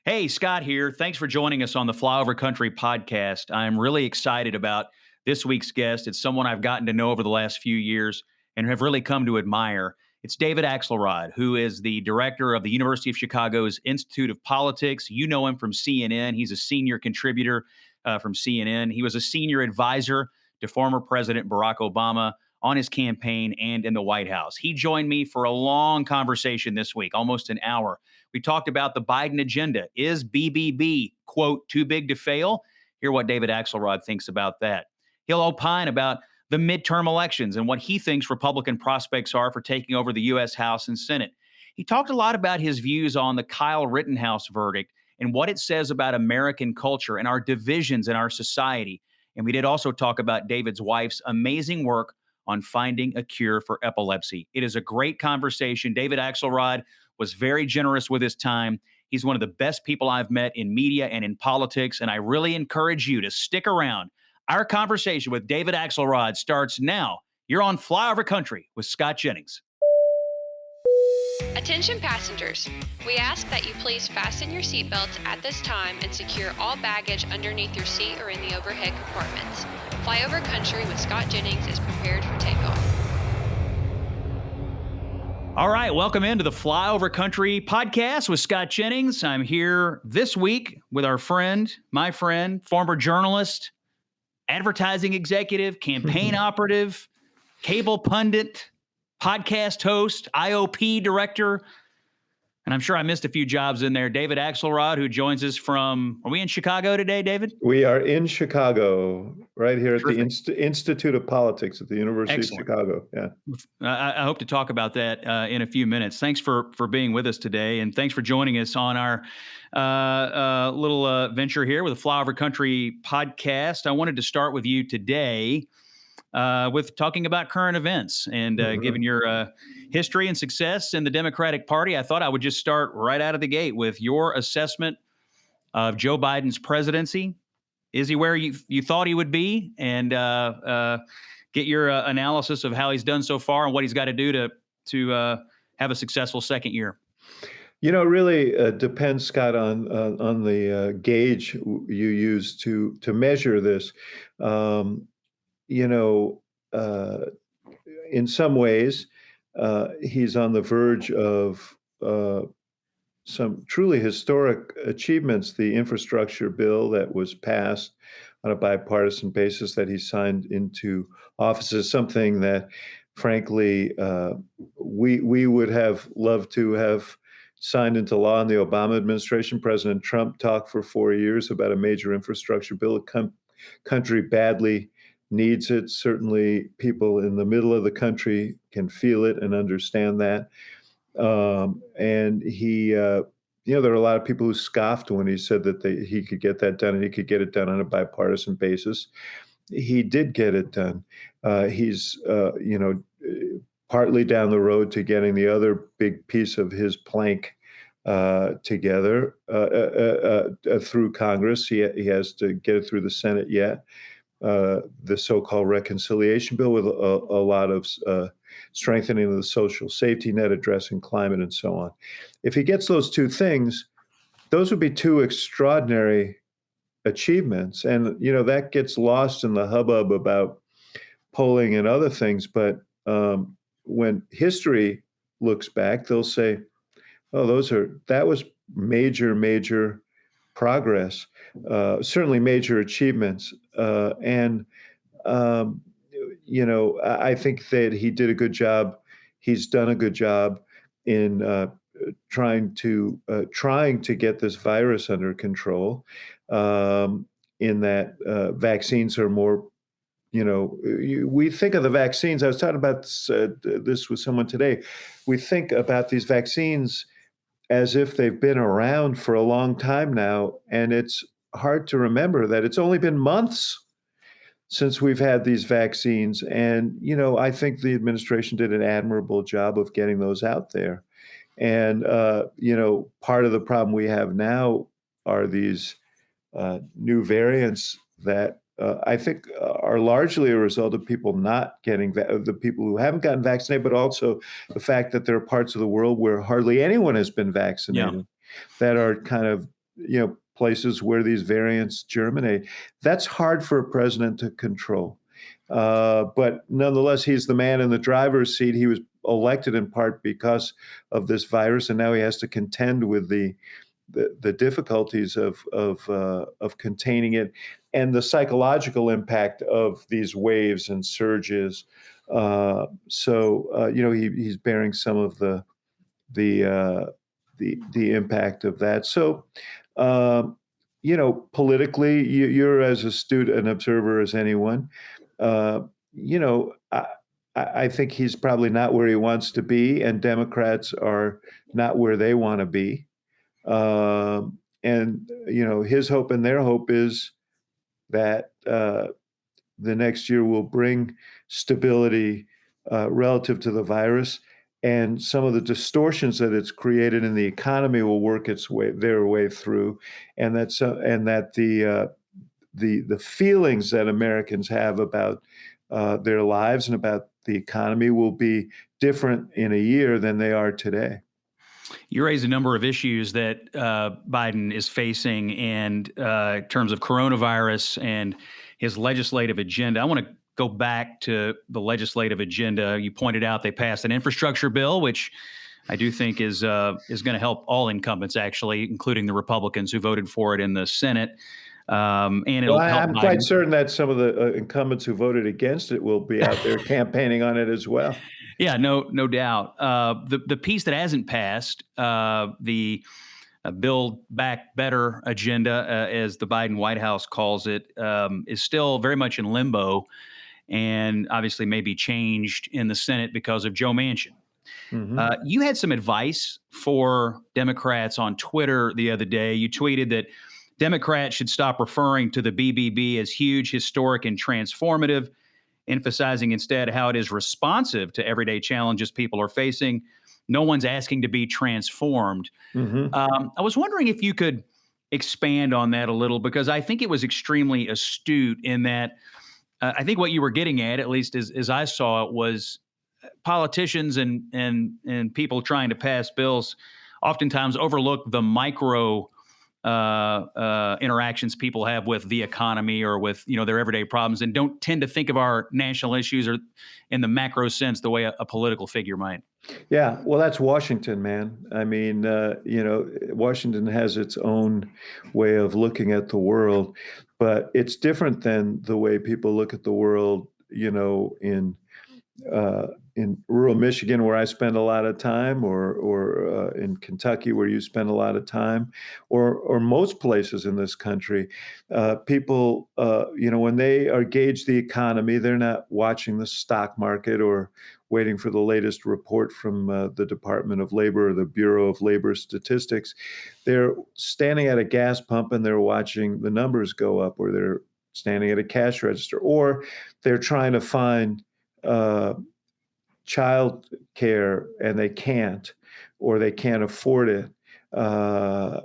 Hey, Scott here. Thanks for joining us on the Flyover Country podcast. I'm really excited about this week's guest. It's someone I've gotten to know over the last few years and have really come to admire. It's David Axelrod, who is the director of the University of Chicago's Institute of Politics. You know him from CNN. He's a senior contributor from CNN. He was a senior advisor to former President Barack Obama on his campaign and in the White House. He joined me for a long conversation this week, almost an hour. We talked about the Biden agenda. Is BBB, quote, too big to fail? Hear what David Axelrod thinks about that. He'll opine about the midterm elections and what he thinks Republican prospects are for taking over the U.S. House and Senate. He talked a lot about his views on the Kyle Rittenhouse verdict and what it says about American culture and our divisions in our society. And we did also talk about David's wife's amazing work on finding a cure for epilepsy. It is a great conversation. David Axelrod was very generous with his time. He's one of the best people I've met in media and in politics, and I really encourage you to stick around. Our conversation with David Axelrod starts now. You're on Flyover Country with Scott Jennings. Attention passengers, we ask that you please fasten your seatbelts at this time and secure all baggage underneath your seat or in the overhead compartments. Flyover Country with Scott Jennings is prepared for takeoff. All right, welcome into the Flyover Country podcast with Scott Jennings. I'm here this week with our friend, my friend, former journalist, advertising executive, campaign operative, cable pundit, podcast host, IOP director, and I'm sure I missed a few jobs in there. David Axelrod, who joins us from, are we in Chicago today, David? We are in Chicago, right here at Terrific. the Institute of Politics at the University Excellent. of Chicago. Yeah. I hope to talk about that in a few minutes. Thanks for being with us today, and thanks for joining us on our little venture here with the Flyover Country podcast. I wanted to start with you today with talking about current events and given your history and success in the Democratic Party. I thought I would just start right out of the gate with your assessment of Joe Biden's presidency. Is he where you thought he would be? And get your analysis of how he's done so far and what he's got to do to have a successful second year. You know, it really depends, Scott, on the gauge you use to measure this. In some ways, he's on the verge of some truly historic achievements. The infrastructure bill that was passed on a bipartisan basis that he signed into office is something that, frankly, we would have loved to have signed into law in the Obama administration. President Trump talked for 4 years about a major infrastructure bill. The country badly needs it. Certainly, people in the middle of the country can feel it and understand that. And he, there are a lot of people who scoffed when he said that he could get that done and he could get it done on a bipartisan basis. He did get it done. He's, partly down the road to getting the other big piece of his plank together through Congress. He has to get it through the Senate yet. The so-called reconciliation bill with a lot of strengthening of the social safety net, addressing climate, and so on. If he gets those two things, those would be two extraordinary achievements. And, that gets lost in the hubbub about polling and other things. But when history looks back, they'll say, oh, that was major progress, certainly major achievements. I think that he did a good job. He's done a good job in trying to get this virus under control, in that vaccines are more, we think of the vaccines. I was talking about this with someone today. We think about these vaccines as if they've been around for a long time now, and it's hard to remember that it's only been months since we've had these vaccines. And, I think the administration did an admirable job of getting those out there. And, part of the problem we have now are these new variants that I think are largely a result of people not getting, the people who haven't gotten vaccinated, but also the fact that there are parts of the world where hardly anyone has been vaccinated that are kind of places where these variants germinate. That's hard for a president to control. But nonetheless, he's the man in the driver's seat. He was elected in part because of this virus, and now he has to contend with the difficulties of containing it and the psychological impact of these waves and surges. He's bearing some of the impact of that. So, politically, you're as astute an observer as anyone. Uh, you know, I, I think he's probably not where he wants to be, and Democrats are not where they want to be. His hope and their hope is that the next year will bring stability relative to the virus, and some of the distortions that it's created in the economy will work their way through, and that the feelings that Americans have about their lives and about the economy will be different in a year than they are today. You raise a number of issues that Biden is facing in terms of coronavirus and his legislative agenda. I want to go back to the legislative agenda. You pointed out they passed an infrastructure bill, which I do think is going to help all incumbents, actually, including the Republicans who voted for it in the Senate. And it'll help I'm Biden. quite certain that some of the incumbents who voted against it will be out there campaigning on it as well. Yeah, no doubt. The piece that hasn't passed, the Build Back Better agenda, as the Biden White House calls it, is still very much in limbo, and obviously may be changed in the Senate because of Joe Manchin. You had some advice for Democrats on Twitter the other day. You tweeted that Democrats should stop referring to the BBB as huge, historic, and transformative, emphasizing instead how it is responsive to everyday challenges people are facing. No one's asking to be transformed. I was wondering if you could expand on that a little, because I think it was extremely astute in that I think what you were getting at least as I saw it, was politicians and people trying to pass bills oftentimes overlook the micro interactions people have with the economy or with their everyday problems, and don't tend to think of our national issues or in the macro sense the way a political figure might. Yeah, well, that's Washington, man. I mean, Washington has its own way of looking at the world, but it's different than the way people look at the world, in rural Michigan, where I spend a lot of time, or in Kentucky, where you spend a lot of time, or most places in this country. People, when they are gauge the economy, they're not watching the stock market or waiting for the latest report from the Department of Labor or the Bureau of Labor Statistics. They're standing at a gas pump and they're watching the numbers go up, or they're standing at a cash register, or they're trying to find child care and they can't, or they can't afford it. There are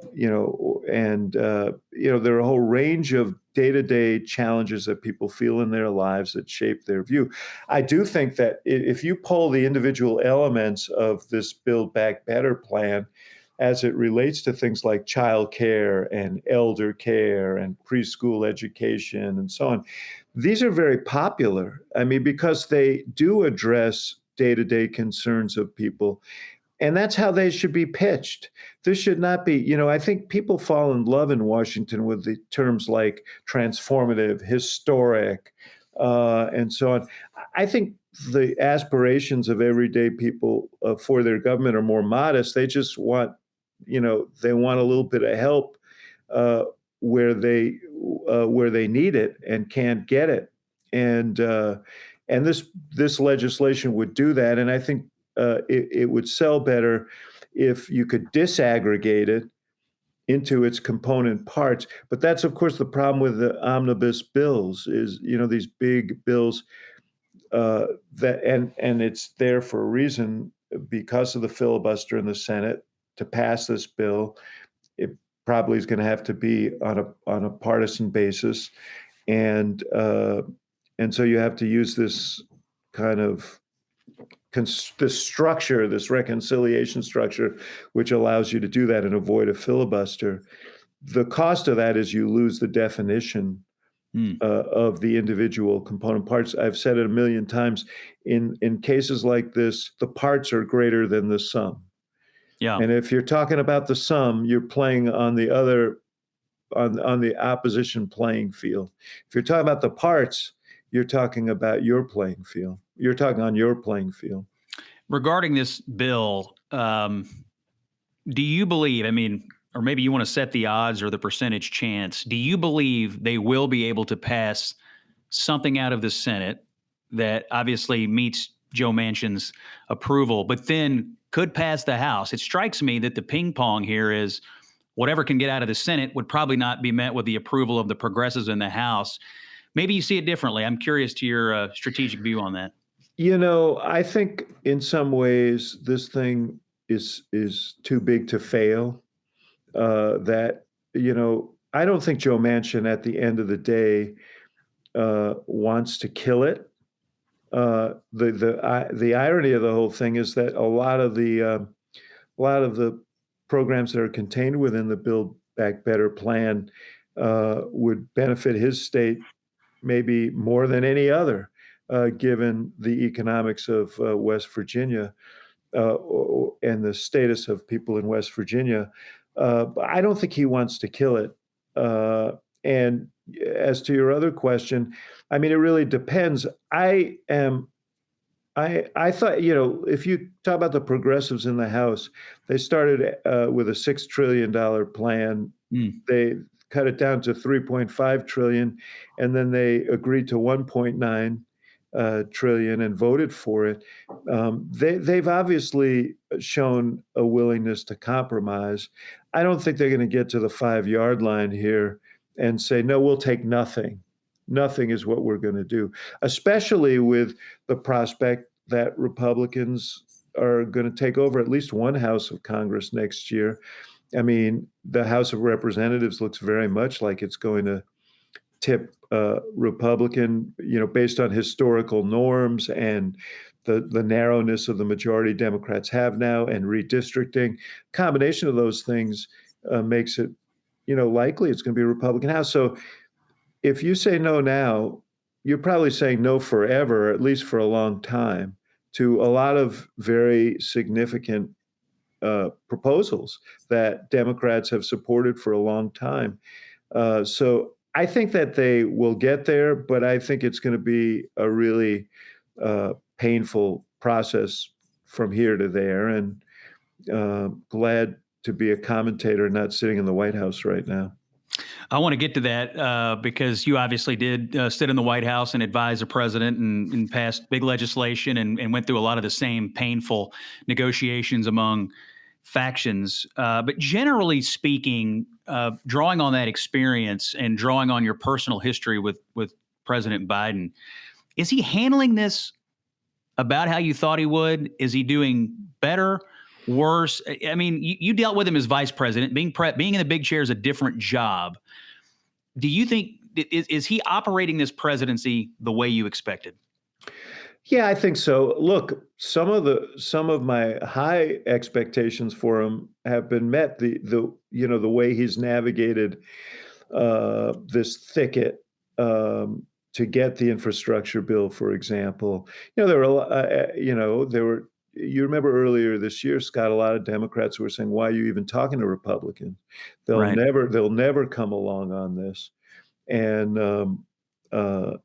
a whole range of day-to-day challenges that people feel in their lives that shape their view. I do think that if you pull the individual elements of this Build Back Better plan as it relates to things like child care and elder care and preschool education and so on, these are very popular. I mean, because they do address day-to-day concerns of people. And that's how they should be pitched. This should not be, I think people fall in love in Washington with the terms like transformative, historic, and so on. I think the aspirations of everyday people for their government are more modest. They just want, they want a little bit of help where they need it and can't get it. And this legislation would do that. And I think it would sell better if you could disaggregate it into its component parts. But that's, of course, the problem with the omnibus bills is, these big bills and it's there for a reason, because of the filibuster in the Senate. To pass this bill, it probably is going to have to be on a partisan basis. And so you have to use this kind of this structure, this reconciliation structure, which allows you to do that and avoid a filibuster. the cost of that is you lose the definition Hmm. of the individual component parts. I've said it a million times. In cases like this, the parts are greater than the sum. Yeah. And if you're talking about the sum, you're playing on the other on the opposition playing field. If you're talking about the parts, you're talking about your playing field. You're talking on your playing field. Regarding this bill, do you believe, I mean, or maybe you want to set the odds or the percentage chance, do you believe they will be able to pass something out of the Senate that obviously meets Joe Manchin's approval, but then could pass the House? It strikes me that the ping pong here is whatever can get out of the Senate would probably not be met with the approval of the progressives in the House. Maybe you see it differently. I'm curious to your strategic view on that. I think in some ways this thing is too big to fail. That I don't think Joe Manchin at the end of the day wants to kill it. The irony of the whole thing is that a lot of the programs that are contained within the Build Back Better plan would benefit his state maybe more than any other, given the economics of West Virginia and the status of people in West Virginia. But I don't think he wants to kill it. And as to your other question, I mean, it really depends. I thought, if you talk about the progressives in the House, they started with a $6 trillion plan. Mm. They cut it down to 3.5 trillion, and then they agreed to 1.9 trillion and voted for it. They've obviously shown a willingness to compromise. I don't think they're going to get to the 5-yard line here and say, no, we'll take nothing. Nothing is what we're going to do, especially with the prospect that Republicans are going to take over at least one House of Congress next year. I mean, the House of Representatives looks very much like it's going to tip Republican, based on historical norms and the narrowness of the majority Democrats have now and redistricting. Combination of those things makes it, likely it's going to be a Republican House. So if you say no now, you're probably saying no forever, at least for a long time, to a lot of very significant proposals that Democrats have supported for a long time. So I think that they will get there, but I think it's going to be a really painful process from here to there. And glad to be a commentator, not sitting in the White House right now. I want to get to that because you obviously did sit in the White House and advise the president and passed big legislation and went through a lot of the same painful negotiations among factions. But generally speaking, drawing on that experience and drawing on your personal history with President Biden, is he handling this about how you thought he would? Is he doing better? Worse? I mean, you dealt with him as vice president. Being in the big chair is a different job. Do you think is he operating this presidency the way you expected? Yeah, I think so. Look, some of my high expectations for him have been met. The way he's navigated this thicket to get the infrastructure bill, for example. There were there were. You remember earlier this year, Scott, a lot of Democrats were saying, "Why are you even talking to Republicans? They'll Right. never come along on this." And lo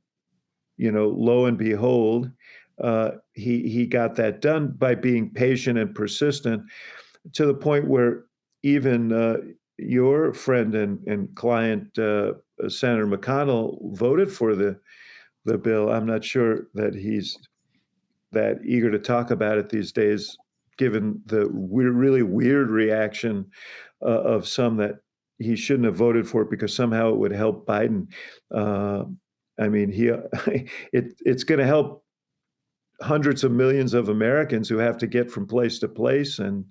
and behold, he got that done by being patient and persistent to the point where even your friend and client, Senator McConnell, voted for the bill. I'm not sure that he's that eager to talk about it these days, given the really weird reaction of some that he shouldn't have voted for it because somehow it would help Biden. I mean, it's going to help hundreds of millions of Americans who have to get from place to place, and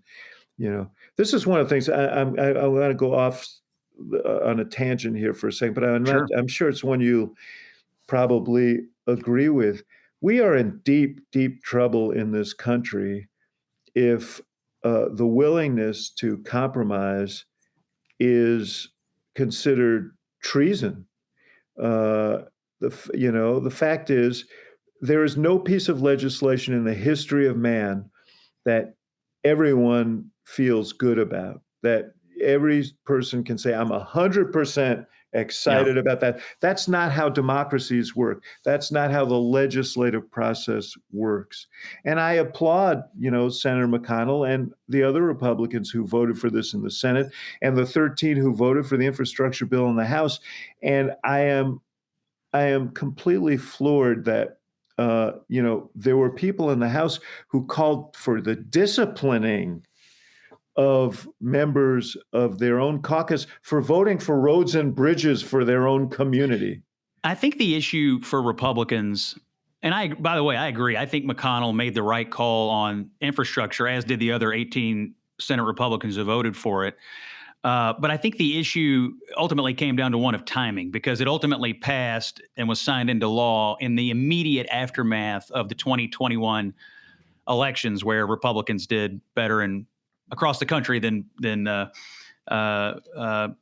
this is one of the things I want to go off on a tangent here for a second, but Sure. I'm sure it's one you probably agree with. We are in deep, deep trouble in this country if the willingness to compromise is considered treason. The fact is, there is no piece of legislation in the history of man that everyone feels good about, that every person can say, I'm 100% Yeah. excited about that. That's not how democracies work. That's not how the legislative process works. And I applaud, Senator McConnell and the other Republicans who voted for this in the Senate and the 13 who voted for the infrastructure bill in the House. And I am completely floored that there were people in the House who called for the disciplining of members of their own caucus for voting for roads and bridges for their own community. I think the issue for Republicans, and by the way, I agree. I think McConnell made the right call on infrastructure, as did the other 18 Senate Republicans who voted for it. But I think the issue ultimately came down to one of timing, because it ultimately passed and was signed into law in the immediate aftermath of the 2021 elections, where Republicans did better across the country than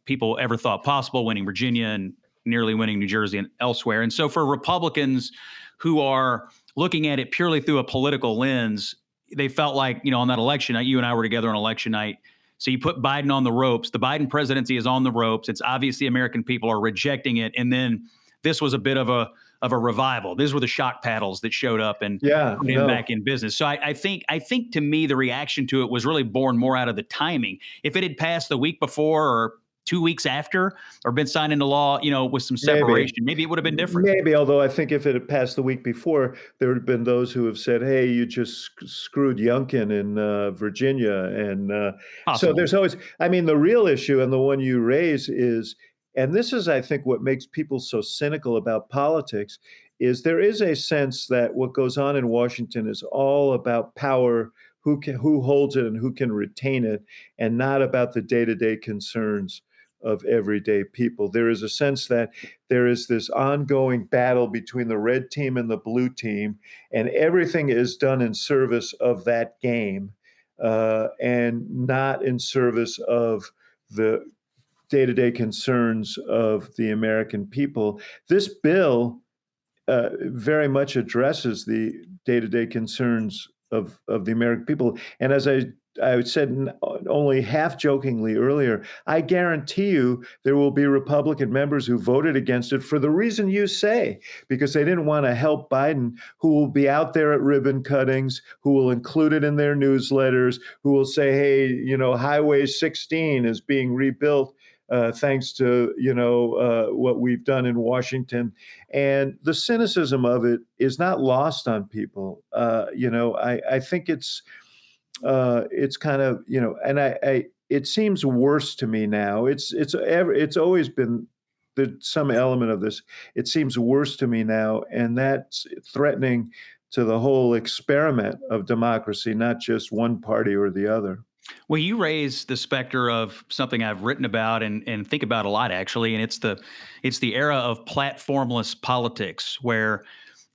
people ever thought possible, winning Virginia and nearly winning New Jersey and elsewhere. And so for Republicans who are looking at it purely through a political lens, they felt like, on that election night, you and I were together on election night. So you put Biden on the ropes. The Biden presidency is on the ropes. It's obvious the American people are rejecting it. And then this was a bit of a revival. These were the shock paddles that showed up and put him back in business. So I think to me, the reaction to it was really born more out of the timing. If it had passed the week before or 2 weeks after, or been signed into law, with some separation, maybe it would have been different. Maybe, although I think if it had passed the week before, there would have been those who have said, hey, you just screwed Youngkin in Virginia. And so there's always, the real issue, and the one you raise is, and this is, I think, what makes people so cynical about politics, is there is a sense that what goes on in Washington is all about power, who holds it and who can retain it, and not about the day-to-day concerns of everyday people. There is a sense that there is this ongoing battle between the red team and the blue team, and everything is done in service of that game, and not in service of the day-to-day concerns of the American people. This bill very much addresses the day-to-day concerns of the American people. And as I said only half jokingly earlier, I guarantee you there will be Republican members who voted against it for the reason you say, because they didn't want to help Biden, who will be out there at ribbon cuttings, who will include it in their newsletters, who will say, hey, Highway 16 is being rebuilt thanks to what we've done in Washington. And the cynicism of it is not lost on people. I think it's kind of, and it seems worse to me now. It's always been some element of this. It seems worse to me now, and that's threatening to the whole experiment of democracy, not just one party or the other. Well, you raise the specter of something I've written about and think about a lot, actually, and it's the era of platformless politics, where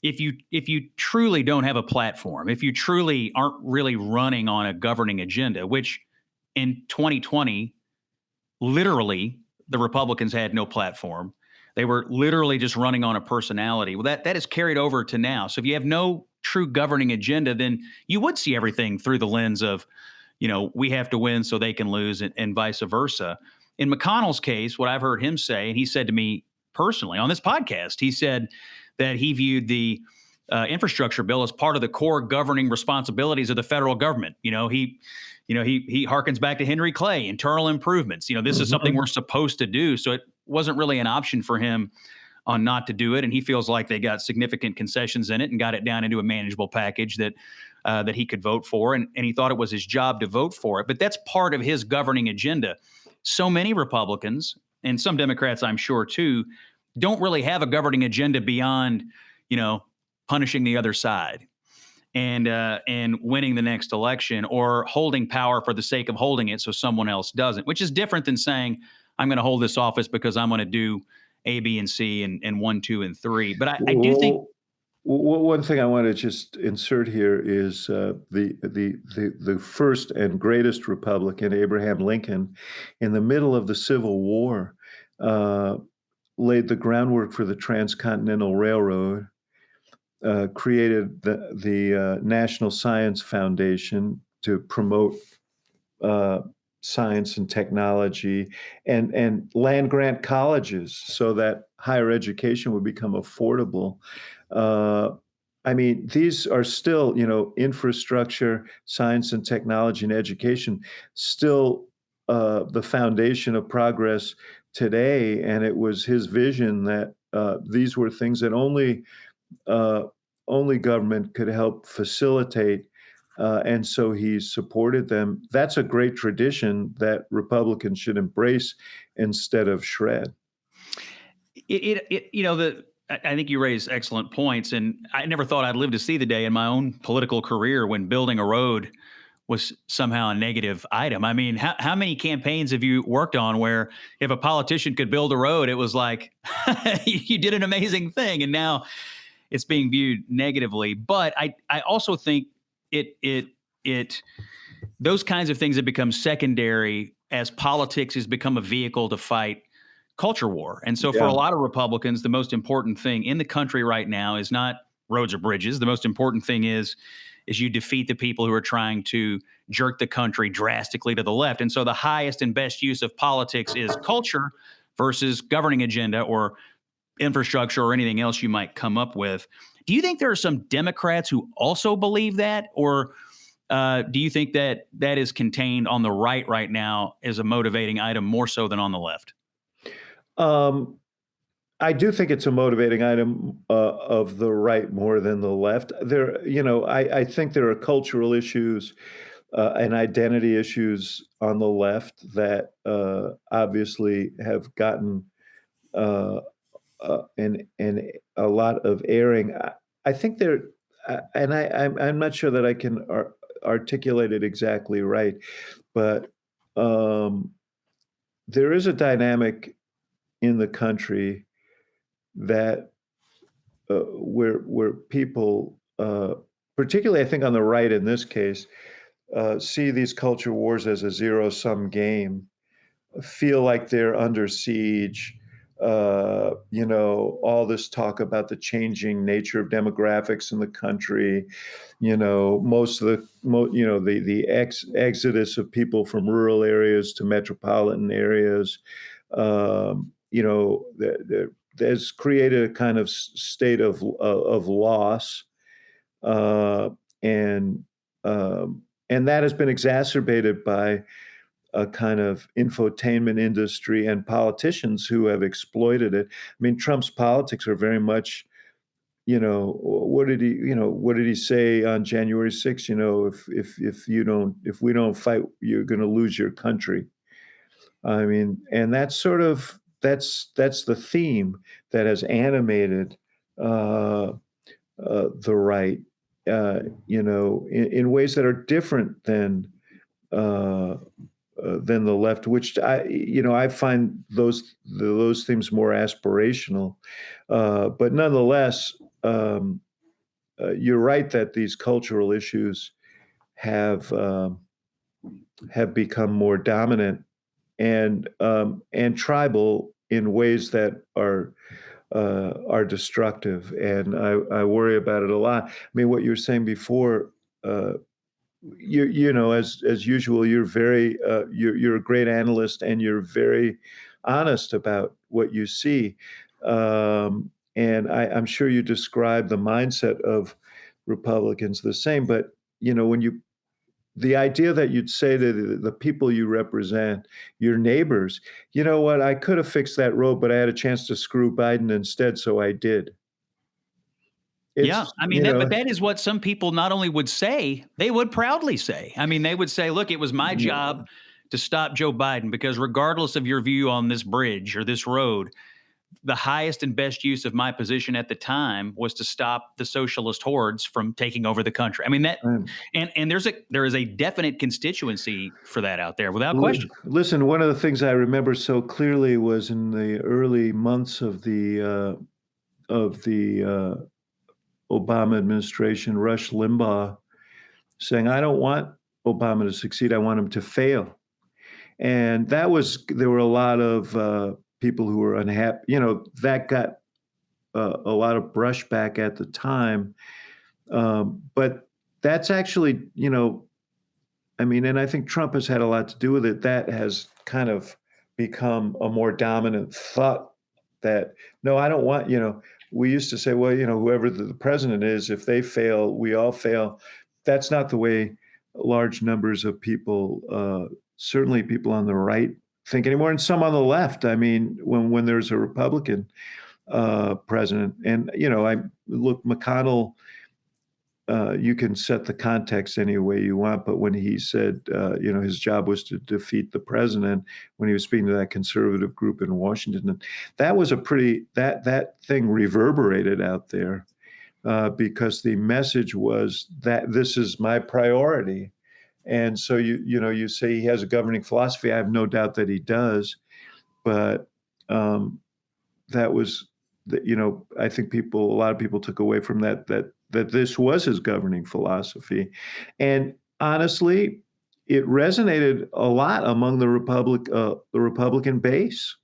if you truly don't have a platform, if you truly aren't really running on a governing agenda, which in 2020, literally the Republicans had no platform. They were literally just running on a personality. Well, that is carried over to now. So if you have no true governing agenda, then you would see everything through the lens of, we have to win so they can lose, and vice versa. In McConnell's case, what I've heard him say, and he said to me personally on this podcast, he said that he viewed the infrastructure bill as part of the core governing responsibilities of the federal government. He harkens back to Henry Clay, internal improvements. This is something we're supposed to do. So it wasn't really an option for him on not to do it. And he feels like they got significant concessions in it and got it down into a manageable package that he could vote for. And he thought it was his job to vote for it. But that's part of his governing agenda. So many Republicans, and some Democrats, I'm sure, too, don't really have a governing agenda beyond, punishing the other side and winning the next election, or holding power for the sake of holding it so someone else doesn't, which is different than saying, I'm going to hold this office because I'm going to do A, B, and C and 1, 2, and 3. But I do think one thing I want to just insert here is the first and greatest Republican, Abraham Lincoln, in the middle of the Civil War, uh, laid the groundwork for the Transcontinental Railroad, created the National Science Foundation to promote science and technology, and land grant colleges so that higher education would become affordable. Uh, I mean, these are still, infrastructure, science and technology and education, still the foundation of progress today. And it was his vision that these were things that uh, only government could help facilitate, and so he supported them. That's a great tradition that Republicans should embrace instead of shred. I think you raise excellent points, and I never thought I'd live to see the day in my own political career when building a road was somehow a negative item. I mean, how many campaigns have you worked on where if a politician could build a road, it was like you did an amazing thing, and now it's being viewed negatively. But I also think it those kinds of things have become secondary as politics has become a vehicle to fight culture war. And so for a Yeah. lot of Republicans, the most important thing in the country right now is not roads or bridges. The most important thing is you defeat the people who are trying to jerk the country drastically to the left. And so the highest and best use of politics is culture versus governing agenda or infrastructure or anything else you might come up with. Do you think there are some Democrats who also believe that, or do you think that that is contained on the right now as a motivating item more so than on the left? Um, I do think it's a motivating item of the right more than the left. I think there are cultural issues and identity issues on the left that obviously have gotten uh, and a lot of airing. I think there, and I'm not sure that I can articulate it exactly right, but um, there is a dynamic in the country that where people, particularly I think on the right in this case, see these culture wars as a zero-sum game, feel like they're under siege. All this talk about the changing nature of demographics in the country. Most of the exodus of people from rural areas to metropolitan areas. Has created a kind of state of loss, uh, and and that has been exacerbated by a kind of infotainment industry and politicians who have exploited it. I mean, Trump's politics are very much, what did he say on January 6th? If we don't fight, you're going to lose your country. I mean, and that's the theme that has animated uh, the right, in ways that are different uh, than the left, which I find those themes more aspirational, but nonetheless, you're right that these cultural issues have have become more dominant and tribal in ways that are destructive, and I worry about it a lot. I mean, what you were saying before, uh, as usual, you're a great analyst, and you're very honest about what you see. And I'm sure you describe the mindset of Republicans the same, but when you the idea that you'd say to the people you represent, your neighbors, you know what, I could have fixed that road, but I had a chance to screw Biden instead, so I did. Yeah, It's, I mean but that is what some people not only would say, they would proudly say. I mean, they would say, "Look, it was my job to stop Joe Biden because regardless of your view on this bridge or this road, the highest and best use of my position at the time was to stop the socialist hordes from taking over the country." I mean that, um, and there is a definite constituency for that out there without question. Listen, one of the things I remember so clearly was in the early months of the Obama administration, Rush Limbaugh saying, "I don't want Obama to succeed. I want him to fail." And there were a lot of people who were unhappy. That got a lot of brushback at the time. But that's actually, I mean, and I think Trump has had a lot to do with it. That has kind of become a more dominant thought that, no, I don't want, we used to say, well, whoever the president is, if they fail, we all fail. That's not the way large numbers of people, certainly people on the right, think anymore, and some on the left. I mean, when there's a Republican president, and I look, McConnell, you can set the context any way you want, but when he said, his job was to defeat the president, when he was speaking to that conservative group in Washington, and that was that thing reverberated out there, because the message was that this is my priority. And so you say he has a governing philosophy. I have no doubt that he does, but um, that was I think a lot of people took away from that this was his governing philosophy. And honestly, it resonated a lot among the Republican base,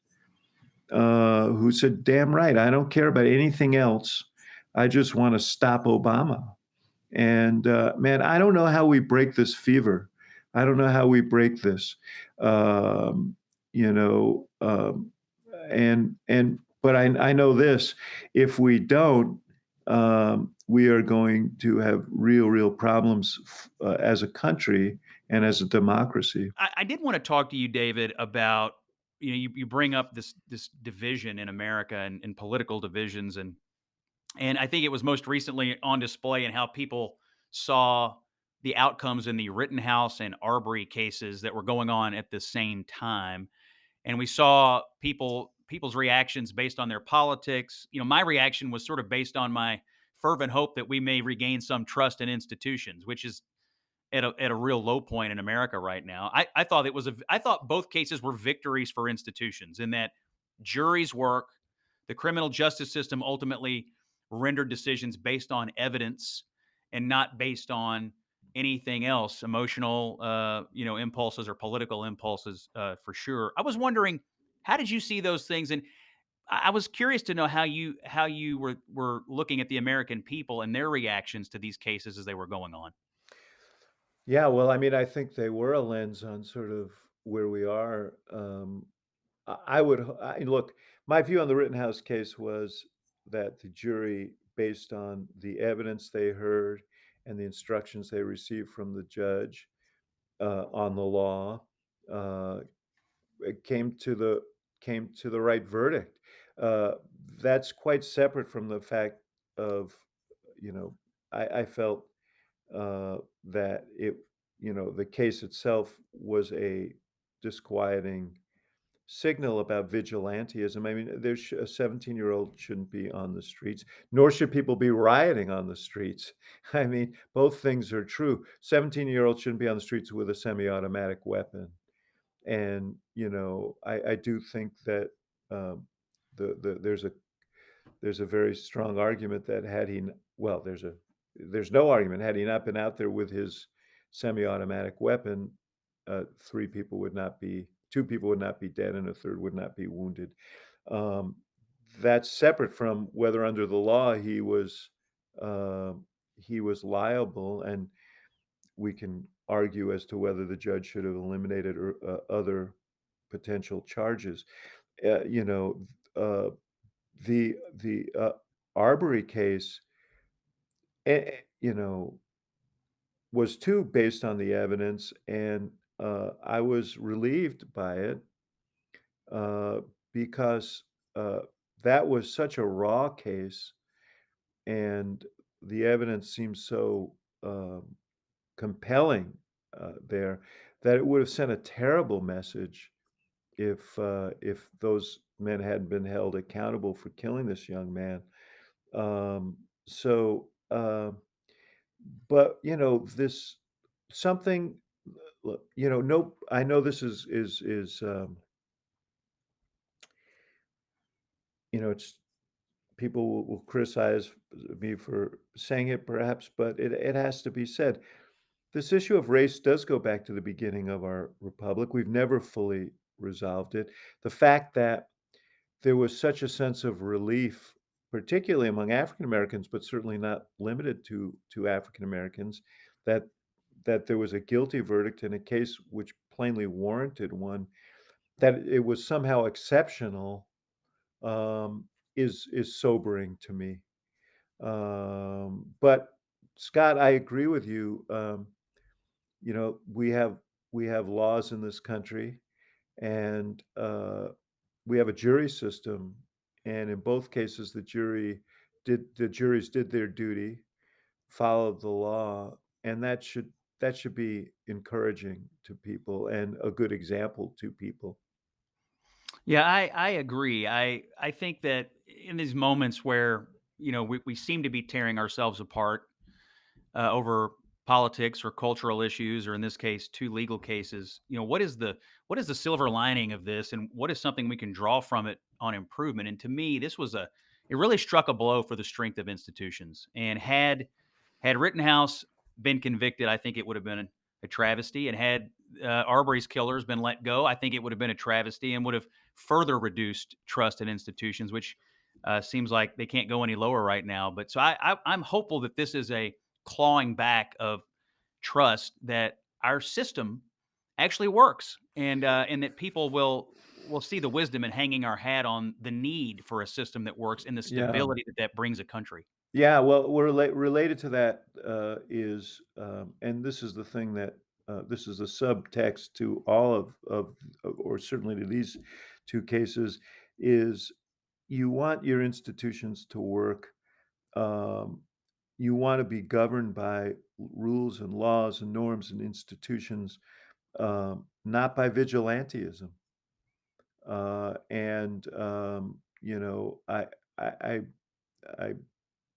who said, damn right, I don't care about anything else. I just want to stop Obama. And man, I don't know how we break this fever. I don't know how we break this. Um, you know, but I know this: if we don't, we are going to have real problems as a country and as a democracy. I did want to talk to you, David, about you bring up this division in America and political divisions, and I think it was most recently on display in how people saw the outcomes in the Rittenhouse and Arbery cases that were going on at the same time. And we saw people's reactions based on their politics. My reaction was sort of based on my fervent hope that we may regain some trust in institutions, which is at a real low point in America right now. I thought I thought both cases were victories for institutions in that juries work, the criminal justice system ultimately rendered decisions based on evidence and not based on anything else, emotional, impulses or political impulses, for sure. I was wondering, how did you see those things? And I was curious to know how you were looking at the American people and their reactions to these cases as they were going on. Yeah, well, I mean, I think they were a lens on sort of where we are. Look, my view on the Rittenhouse case was that the jury, based on the evidence they heard and the instructions they received from the judge on the law, uh, it came to the right verdict. Uh, that's quite separate from the fact of, I felt that the case itself was a disquieting signal about vigilantism. I mean, a 17-year-old shouldn't be on the streets, nor should people be rioting on the streets. I mean, both things are true. 17-year-olds shouldn't be on the streets with a semi-automatic weapon. And, I do think that there's a very strong argument that had he, well, there's no argument had he not been out there with his semi-automatic weapon, two people would not be dead, and a third would not be wounded. Um, that's separate from whether under the law uh, he was liable, and we can argue as to whether the judge should have eliminated other potential charges. Uh, you know, uh, the Arbery case, you know, was too based on the evidence, and I was relieved by it uh, because uh, that was such a raw case, and the evidence seemed so compelling there that it would have sent a terrible message if those men hadn't been held accountable for killing this young man. Um, so, but this something. Look, no, I know this is it's people will criticize me for saying it, perhaps, but it has to be said. This issue of race does go back to the beginning of our republic. We've never fully resolved it. The fact that there was such a sense of relief, particularly among African Americans, but certainly not limited to African Americans, that there was a guilty verdict in a case which plainly warranted one, that it was somehow exceptional, um, is sobering to me. But Scott, I agree with you. We have laws in this country, and we have a jury system, and in both cases, the juries did their duty, followed the law, and that should be encouraging to people and a good example to people. Yeah, I agree. I think that in these moments where we seem to be tearing ourselves apart over politics or cultural issues, or in this case, two legal cases. What is the silver lining of this, and what is something we can draw from it on improvement? And to me, it really struck a blow for the strength of institutions. And had Rittenhouse been convicted, I think it would have been a travesty. And had Arbery's killers been let go, I think it would have been a travesty and would have further reduced trust in institutions, which seems like they can't go any lower right now. But so I'm hopeful that this is a clawing back of trust, that our system actually works, and that people will see the wisdom in hanging our hat on the need for a system that works and the Yeah. stability that brings a country. Yeah, well, we're related to that, and this is the thing that, this is a subtext to all or certainly to these 2 cases, is you want your institutions to work. um, you wanna be governed by rules and laws and norms and institutions, not by vigilantism. And, I I I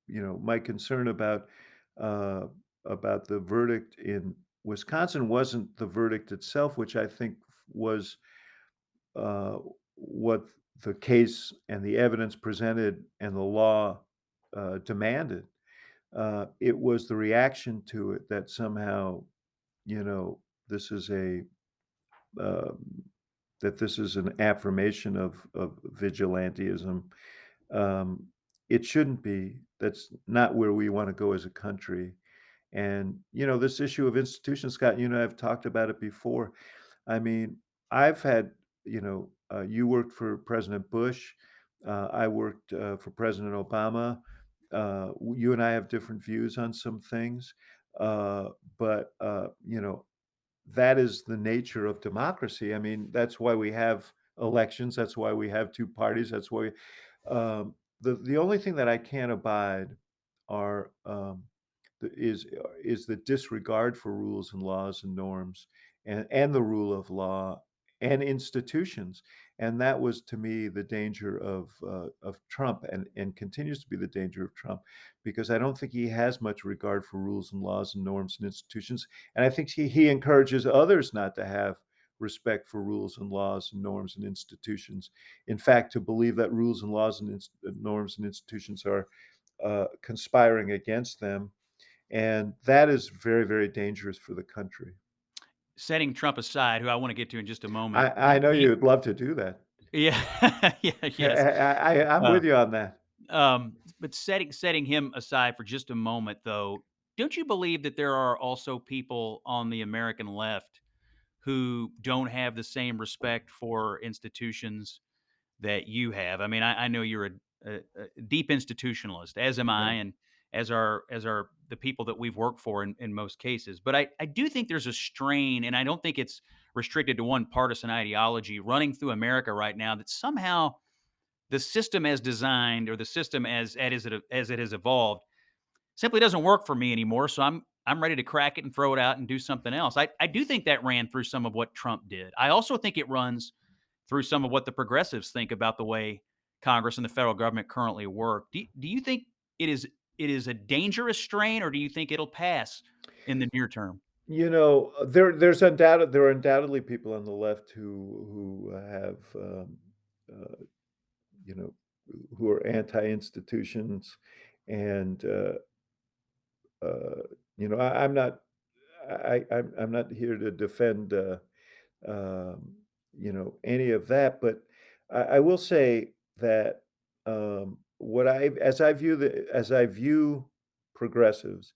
my concern uh, about the verdict in Wisconsin wasn't the verdict itself, which I think was uh, what the case and the evidence presented and the law demanded. It was the reaction to it that somehow, you know, this is a um, this is an affirmation of vigilantism. Um, it shouldn't be. That's not where we want to go as a country. And, this issue of institutions, Scott, I've talked about it before. I mean, I've had, you worked for President Bush. I worked for President Obama. You and I have different views on some things. But that is the nature of democracy. I mean, that's why we have elections. That's why we have two parties. That's why the only thing that I can't abide are is the disregard for rules and laws and norms and the rule of law and institutions. And that was to me the danger of Trump, and continues to be the danger of Trump, because I don't think he has much regard for rules and laws and norms and institutions, and I think he encourages others not to have respect for rules and laws and norms and institutions. In fact, to believe that rules and laws and norms and institutions are conspiring against them, and that is very, very dangerous for the country. Setting Trump aside, who I want to get to in just a moment, I know you'd love to do that. yeah, yeah, yes. I'm Uh, with you on that. but setting him aside for just a moment, though, don't you believe that there are also people on the American left who don't have the same respect for institutions that you have? I mean, I know you're a deep institutionalist, as am Yeah. I, and as are the people that we've worked for in most cases. But I do think there's a strain, and I don't think it's restricted to one partisan ideology running through America right now, that somehow the system as designed, or the system as it has evolved, simply doesn't work for me anymore. So I'm ready to crack it and throw it out and do something else. I do think that ran through some of what Trump did. I also think it runs through some of what the progressives think about the way Congress and the federal government currently work. Do you think it is a dangerous strain, or do you think it'll pass in the near term? There are undoubtedly people on the left who have, uh, you know, who are anti-institutions, and uh, I'm not, I'm not here to defend, any of that, but I will say that what I as I view progressives,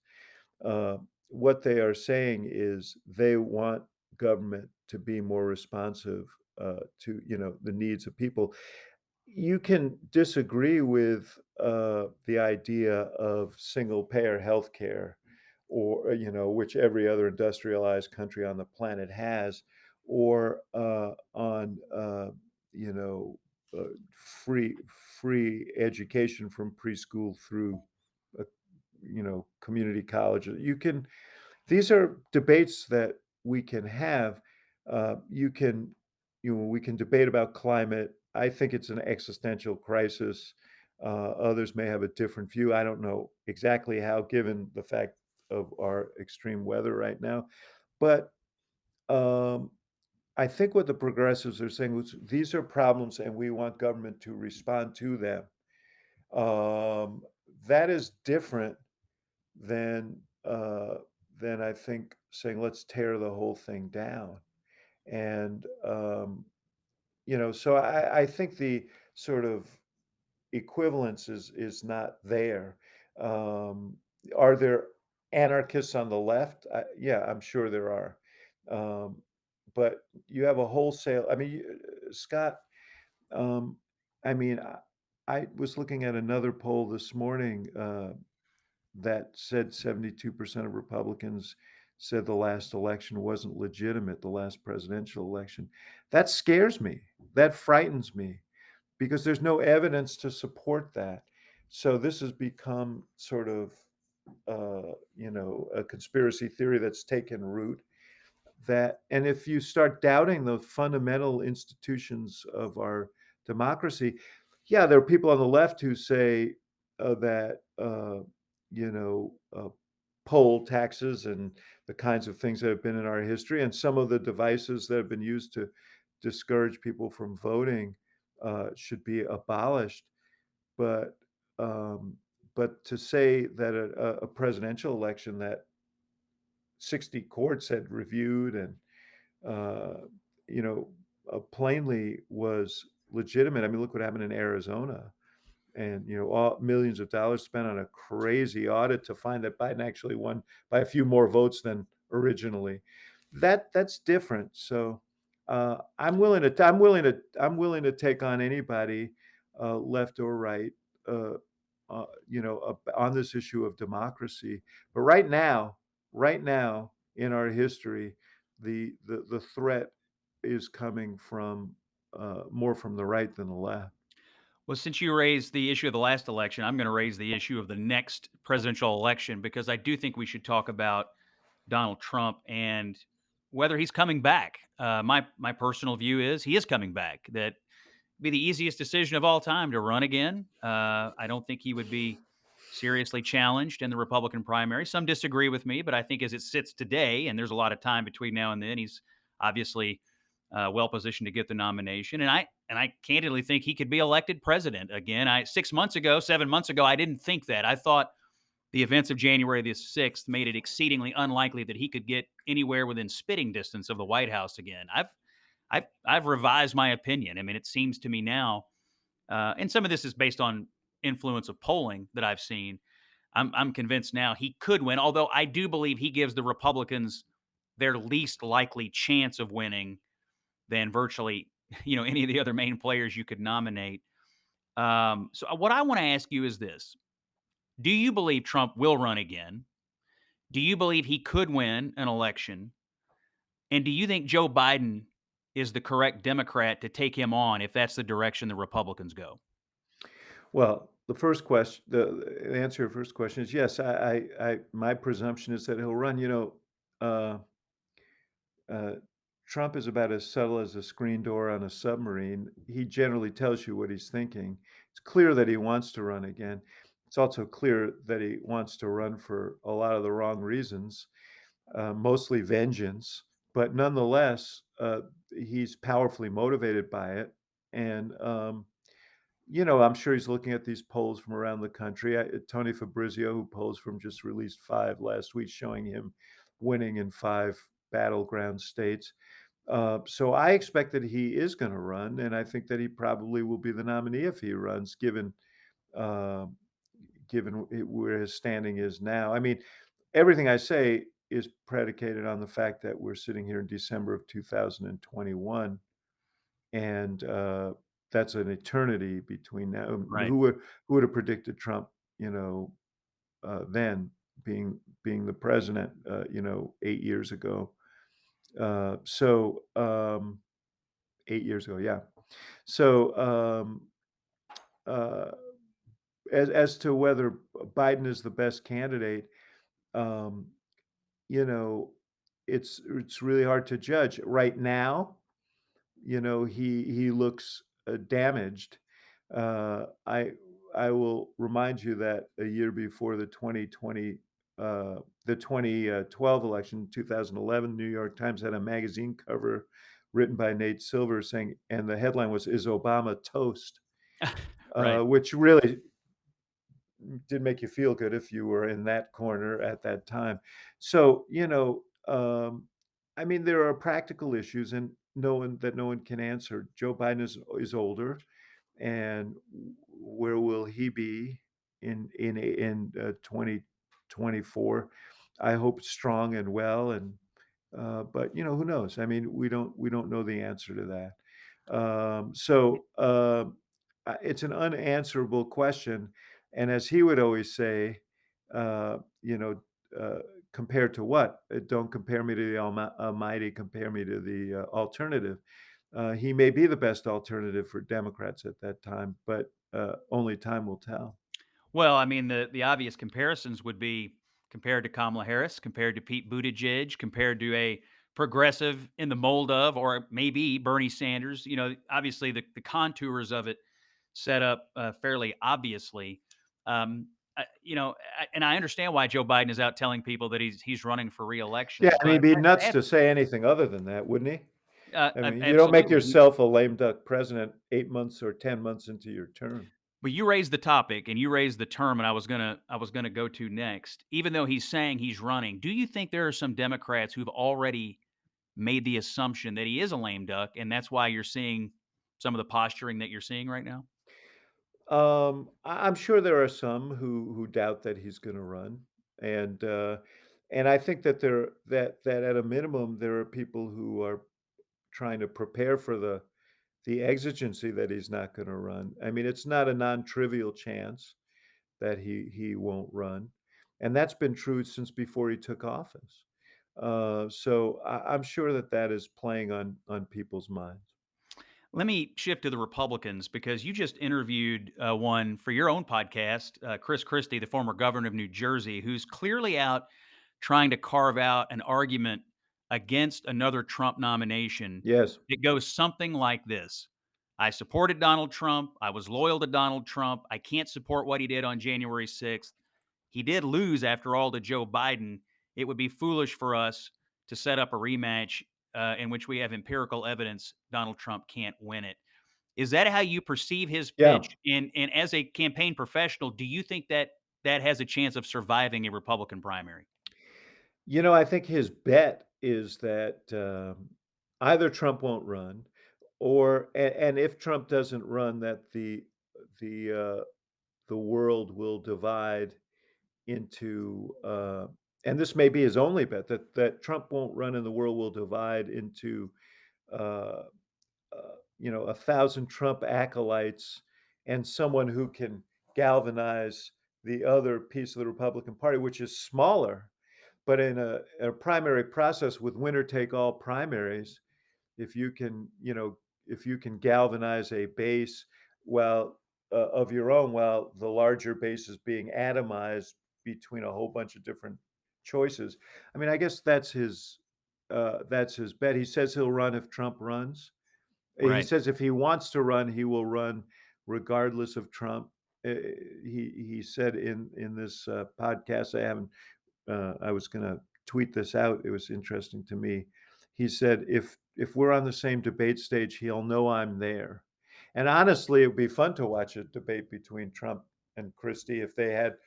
uh, what they are saying is they want government to be more responsive to the needs of people. You can disagree with the idea of single payer healthcare, or which every other industrialized country on the planet has, or on you know free education from preschool through uh, community colleges. You can These are debates that we can have. You can, we can debate about climate. I think it's an existential crisis. Others may have a different view. I don't know exactly how, given the fact of our extreme weather right now. But um, I think what the progressives are saying was these are problems, and we want government to respond to them. Um, that is different than uh, I think saying let's tear the whole thing down. And so I think the sort of equivalence is not there. Um, are there anarchists on the left? Yeah, I'm sure there are. Um, but you have a wholesale. I mean, Scott. Um, I mean, I was looking at another poll this morning. That said 72% of Republicans said the last election wasn't legitimate, the last presidential election. That scares me. That frightens me because there's no evidence to support that. So this has become sort of, a conspiracy theory that's taken root. And if you start doubting the fundamental institutions of our democracy, yeah, there are people on the left who say that you know uh, poll taxes and the kinds of things that have been in our history, and some of the devices that have been used to discourage people from voting should be abolished. But um, to say that a presidential election that 60 courts had reviewed and uh, you know, plainly was legitimate. I mean, look what happened in Arizona, and all millions of dollars spent on a crazy audit to find that Biden actually won by a few more votes than originally. That's different. So I'm willing to take on anybody, left or right, uh, on this issue of democracy. But right now in our history, the threat is coming from more from the right than the left. Well, since you raised the issue of the last election, I'm going to raise the issue of the next presidential election because I do think we should talk about Donald Trump and whether he's coming back. My personal view is he is coming back. That be the easiest decision of all time to run again. I don't think he would be seriously challenged in the Republican primary. Some disagree with me, but I think as it sits today, and there's a lot of time between now and then, he's obviously well positioned to get the nomination. And I candidly think he could be elected president again. 6 months ago, 7 months ago, I didn't think that. I thought the events of January the 6th made it exceedingly unlikely that he could get anywhere within spitting distance of the White House again. I've revised my opinion. I mean, it seems to me now, and some of this is based on influence of polling that I've seen. I'm convinced now he could win, although I do believe he gives the Republicans their least likely chance of winning than virtually any of the other main players you could nominate. So what I want to ask you is this: do you believe Trump will run again? Do you believe he could win an election? And do you think Joe Biden is the correct Democrat to take him on if that's the direction the Republicans go? Well, the answer to your first question is yes. My presumption is that he'll run. Uh, uh, Trump is about as subtle as a screen door on a submarine. He generally tells you what he's thinking. It's clear that he wants to run again. It's also clear that he wants to run for a lot of the wrong reasons, mostly vengeance. But nonetheless, he's powerfully motivated by it. And I'm sure he's looking at these polls from around the country. Tony Fabrizio, who polls from, just released 5 last week, showing him winning in 5 battleground states. So I expect that he is going to run, and I think that he probably will be the nominee if he runs, uh, where his standing is now. I mean, everything I say is predicated on the fact that we're sitting here in December of 2021, and that's an eternity between now. Right. Who would have predicted Trump? You know, then being the president, 8 years ago. Uh, so um, 8 years ago, yeah. So uh, as to whether Biden is the best candidate, um, you know, it's really hard to judge right now. He looks damaged. I will remind you that a year before the 2012 election, 2011, New York Times had a magazine cover written by Nate Silver saying, and the headline was "Is Obama Toast?" Right. Which really did make you feel good if you were in that corner at that time. So, I mean, there are practical issues and no one can answer. Joe Biden is older, and where will he be in 2024? I hope strong and well, and but who knows? I mean, we don't know the answer to that. It's an unanswerable question, and as he would always say, uh, you know, uh, compared to what? Don't compare me to the Almighty. Compare me to the alternative. He may be the best alternative for Democrats at that time, but only time will tell. Well, I mean, the obvious comparisons would be compared to Kamala Harris, compared to Pete Buttigieg, compared to a progressive in the mold of, or maybe Bernie Sanders. Obviously the contours of it set up fairly obviously. Um, and I understand why Joe Biden is out telling people that he's running for Yeah, reelection, and he'd but be I nuts have to say anything other than that, wouldn't he? I mean, you don't make absolutely. yourself a lame duck president 8 months or 10 months into your term. But you raised the topic and you raised the term, and I was gonna go to next. Even though he's saying he's running, do you think there are some Democrats who've already made the assumption that he is a lame duck, and that's why you're seeing some of the posturing that you're seeing right now? I'm sure there are some who doubt that he's gonna run, and, uh, and I think that that at a minimum, there are people who are trying to prepare for the exigency that he's not gonna run. I mean, it's not a non-trivial chance that he won't run, and that's been true since before he took office. So I'm sure that that is playing on people's minds. Let me shift to the Republicans because you just interviewed one for your own podcast, Chris Christie, the former governor of New Jersey, who's clearly out trying to carve out an argument against another Trump nomination. Yes. It goes something like this: I supported Donald Trump. I was loyal to Donald Trump. I can't support what he did on January 6th. He did lose, after all, to Joe Biden. It would be foolish for us to set up a rematch in which we have empirical evidence Donald Trump can't win it. Is that how you perceive his Yeah. pitch? And as a campaign professional, do you think that that has a chance of surviving a Republican primary? I think his bet is that, either Trump won't run or and if Trump doesn't run, that the, uh, the world will divide into, and this may be his only bet, that Trump won't run and the world will divide into, uh, 1,000 Trump acolytes and someone who can galvanize the other piece of the Republican Party, which is smaller. But in a primary process with winner take all primaries, if you can, if you can galvanize a base, well, of your own, while the larger base is being atomized between a whole bunch of different choices. I mean, I guess that's his bet. He says he'll run if Trump runs. He Right. says if he wants to run, he will run regardless of Trump. He said in this podcast, I was gonna tweet this out. It was interesting to me. He said, "If we're on the same debate stage, he'll know I'm there." And honestly, it would be fun to watch a debate between Trump and Christie if they had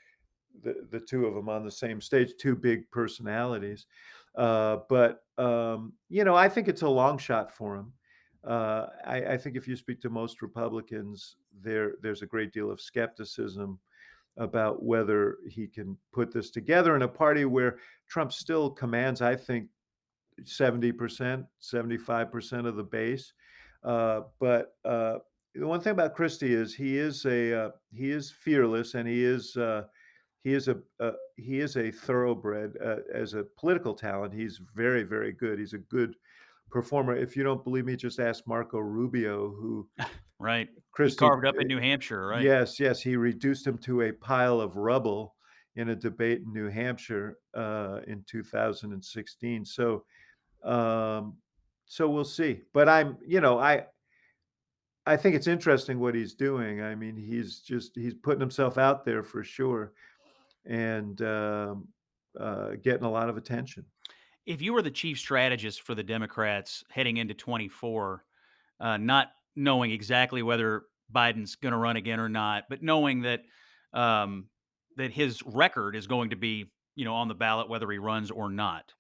the two of them on the same stage, two big personalities. But I think it's a long shot for him. I think if you speak to most Republicans, there's a great deal of skepticism about whether he can put this together in a party where Trump still commands, I think, 70%, 75% of the base. But the one thing about Christie is he is fearless, and he is a thoroughbred as a political talent. He's very, very good. He's a good performer. If you don't believe me, just ask Marco Rubio, who Right. He Christie. carved up in New Hampshire, right? Yes, yes, he reduced him to a pile of rubble in a debate in New Hampshire in 2016. Um, so we'll see. But I think it's interesting what he's doing. I mean, he's putting himself out there for sure, and getting a lot of attention. If you were the chief strategist for the Democrats heading into 24, not knowing exactly whether Biden's going to run again or not, but knowing um, that his record is going to be, on the ballot whether he runs or not,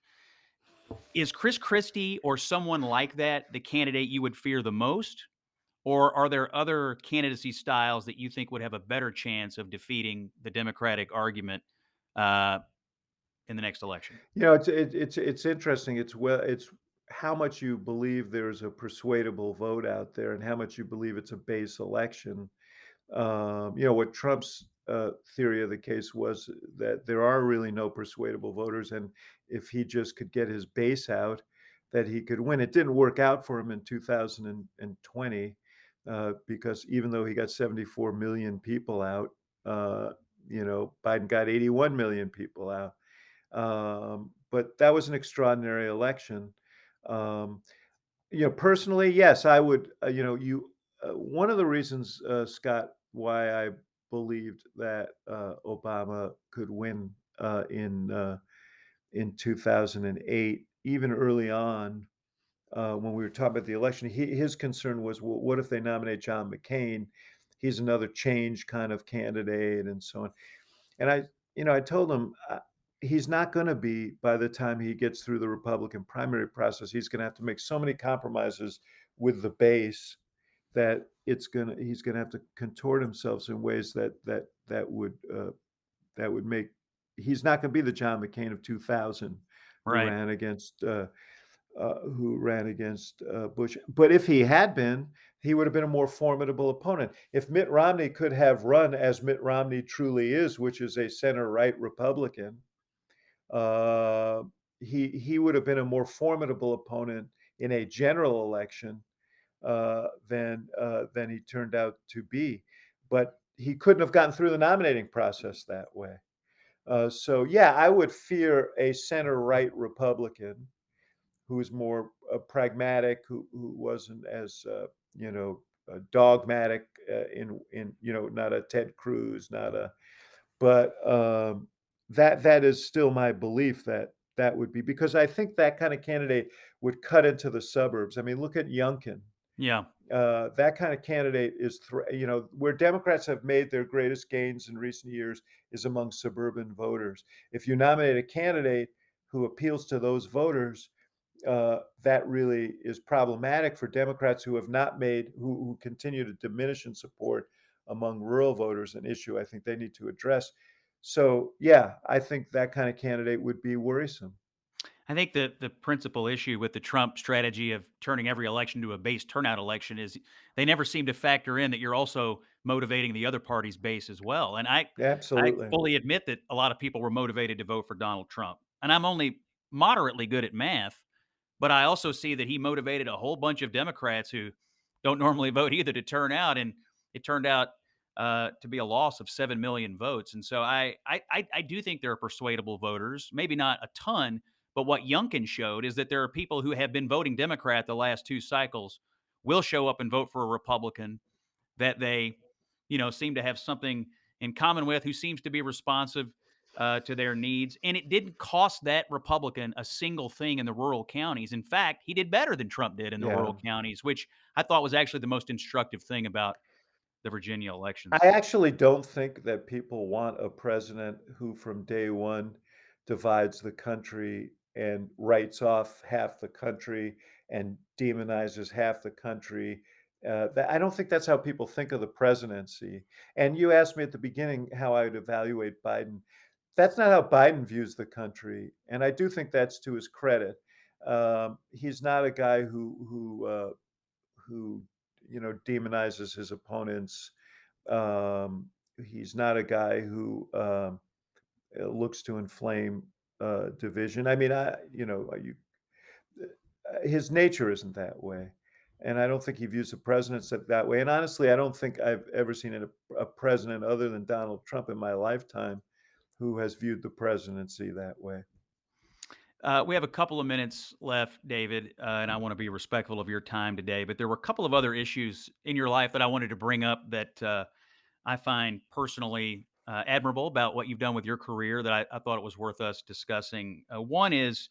is Chris Christie or someone like that the candidate you would fear the most? Or are there other candidacy styles that you think would have a better chance of defeating the Democratic argument uh, in the next election? It's interesting. It's how much you believe there's a persuadable vote out there, and how much you believe it's a base election. What Trump's theory of the case was that there are really no persuadable voters, and if he just could get his base out, that he could win. It didn't work out for him in 2020 because even though he got 74 million people out, Biden got 81 million people out. But that was an extraordinary election. Um, Personally, yes, I would. One of the reasons, Scott, why I believed that Obama could win in 2008, even early on, when we were talking about the election, his concern was, well, what if they nominate John McCain? He's another change kind of candidate, and so on. And I told him, he's not gonna be by the time he gets through the Republican primary process, he's gonna have to make so many compromises with the base that he's gonna have to contort himself in ways that would make he's not gonna be the John McCain of 2000 who Right. ran against, Bush. But if he had been, he would have been a more formidable opponent. If Mitt Romney could have run as Mitt Romney truly is, which is a center-right Republican, uh, he would have been a more formidable opponent in a general election than he turned out to be. But he couldn't have gotten through the nominating process that way. So yeah, I would fear a center-right Republican who's more pragmatic, who wasn't as dogmatic in not a Ted Cruz, not a but that is still my belief that that would be because I think that kind of candidate would cut into the suburbs. I mean, look at Youngkin. Yeah. That kind of candidate is, where Democrats have made their greatest gains in recent years is among suburban voters. If you nominate a candidate who appeals to those voters, that really is problematic for Democrats who have not made, who continue to diminish in support among rural voters, an issue I think they need to address. So, yeah, I think that kind of candidate would be worrisome. I think that the principal issue with the Trump strategy of turning every election to a base turnout election is they never seem to factor in that you're also motivating the other party's base as well. And I Absolutely. fully admit that a lot of people were motivated to vote for Donald Trump. And I'm only moderately good at math, but I also see that he motivated a whole bunch of Democrats who don't normally vote either to turn out, and it turned out to be a loss of 7 million votes. And so I do think there are persuadable voters, maybe not a ton, but what Youngkin showed is that there are people who have been voting Democrat the last two cycles will show up and vote for a Republican that they, seem to have something in common with, who seems to be responsive to their needs. And it didn't cost that Republican a single thing in the rural counties. In fact, he did better than Trump did in the Yeah. rural counties, which I thought was actually the most instructive thing about the Virginia elections. I actually don't think that people want a president who from day one divides the country and writes off half the country and demonizes half the country. I don't think that's how people think of the presidency. And you asked me at the beginning how I would evaluate Biden. That's not how Biden views the country, and I do think that's to his credit. He's not a guy who demonizes his opponents. He's not a guy who looks to inflame division. I mean, his nature isn't that way, and I don't think he views the presidents that way. And honestly, I don't think I've ever seen a president other than Donald Trump in my lifetime who has viewed the presidency that way. We have a couple of minutes left, David, and I want to be respectful of your time today. But there were a couple of other issues in your life that I wanted to bring up that I find personally admirable about what you've done with your career that I thought it was worth us discussing. One is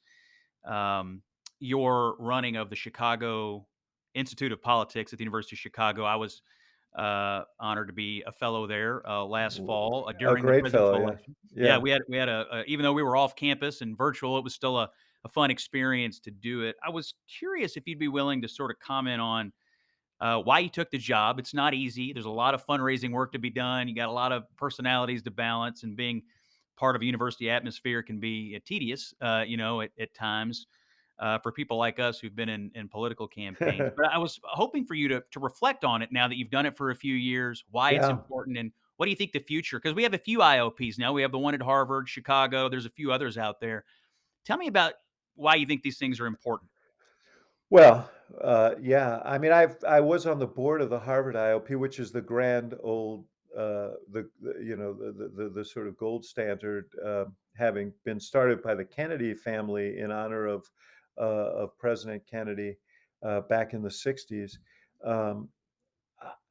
um, your running of the Chicago Institute of Politics at the University of Chicago. I was honored to be a fellow there last fall A during the great fellow, presidential yeah, election. Yeah, yeah. we had even though we were off campus and virtual, it was still a fun experience to do it. I was curious if you'd be willing to sort of comment on why you took the job. It's not easy. There's a lot of fundraising work to be done. You got a lot of personalities to balance, and being part of a university atmosphere can be tedious, at times for people like us who've been in political campaigns. But I was hoping for you to reflect on it now that you've done it for a few years, why it's Yeah. important, and what do you think the future? Because we have a few IOPs now. We have the one at Harvard, Chicago. There's a few others out there. Tell me about why you think these things are important. Well, yeah. I mean, I was on the board of the Harvard IOP, which is the grand old, the sort of gold standard, having been started by the Kennedy family in honor of President Kennedy back in the '60s. Um,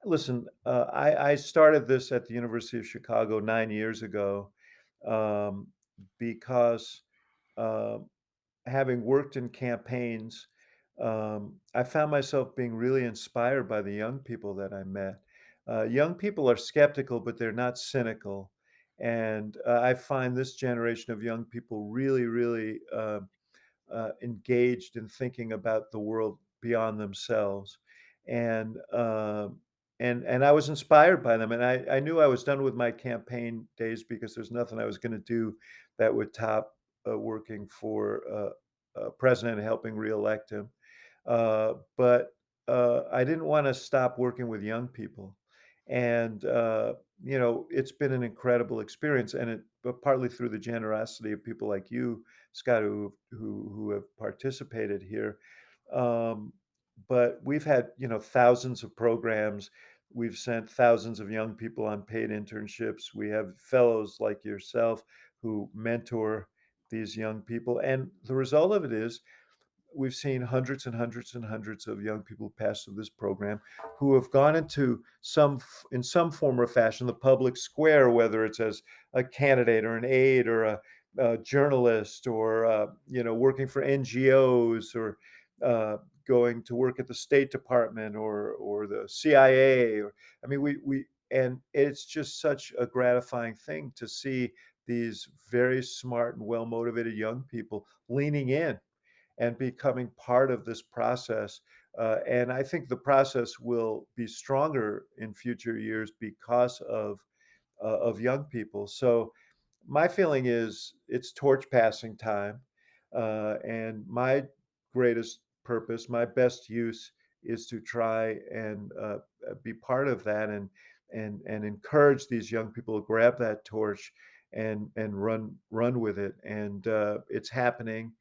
Listen, I started this at the University of Chicago 9 years ago um, because. um Having worked in campaigns, I found myself being really inspired by the young people that I met. Young people are skeptical, but they're not cynical. And I find this generation of young people really, really engaged in thinking about the world beyond themselves. And and I was inspired by them. And I knew I was done with my campaign days because there's nothing I was going to do that would top working for president and helping reelect him. But I didn't want to stop working with young people. And, it's been an incredible experience. And but partly through the generosity of people like you, Scott, who have participated here. Um, but we've had, thousands of programs. We've sent thousands of young people on paid internships. We have fellows like yourself who mentor these young people. And the result of it is we've seen hundreds and hundreds and hundreds of young people pass through this program who have gone into in some form or fashion, the public square, whether it's as a candidate or an aide or a journalist or, working for NGOs or going to work at the State Department or the CIA. I mean, and it's just such a gratifying thing to see these very smart and well-motivated young people leaning in and becoming part of this process. And I think the process will be stronger in future years because of young people. So my feeling is it's torch passing time, and my greatest purpose, my best use, is to try and be part of that and encourage these young people to grab that torch and run with it. And it's happening,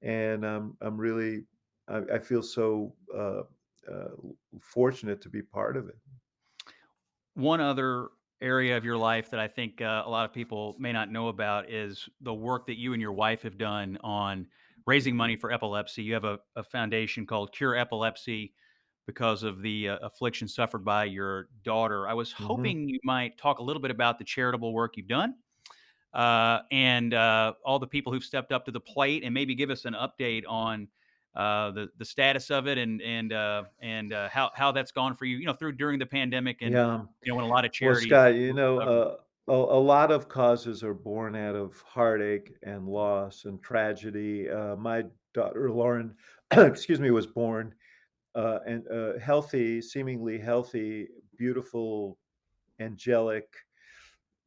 and I'm really I feel so uh, fortunate to be part of it. One other area of your life that I think a lot of people may not know about is the work that you and your wife have done on raising money for epilepsy. You have a foundation called Cure Epilepsy because of the affliction suffered by your daughter. I was Hmm. hoping you might talk a little bit about the charitable work you've done and all the people who've stepped up to the plate, and maybe give us an update on the status of it and how that's gone for you. You know, through during the pandemic and Yeah. when a lot of Well, charities Scott, were struggling. a lot of causes are born out of heartache and loss and tragedy. My daughter Lauren, excuse me, was born and healthy, seemingly healthy, beautiful, angelic,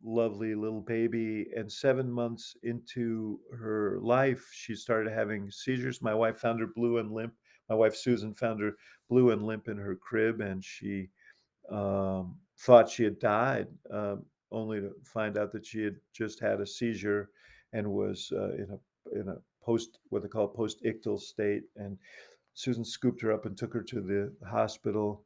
lovely little baby. And 7 months into her life, she started having seizures. My wife found her blue and limp. My wife Susan found her blue and limp in her crib, and she thought she had died, only to find out that she had just had a seizure and was in a post what they call post-ictal state. And Susan scooped her up and took her to the hospital,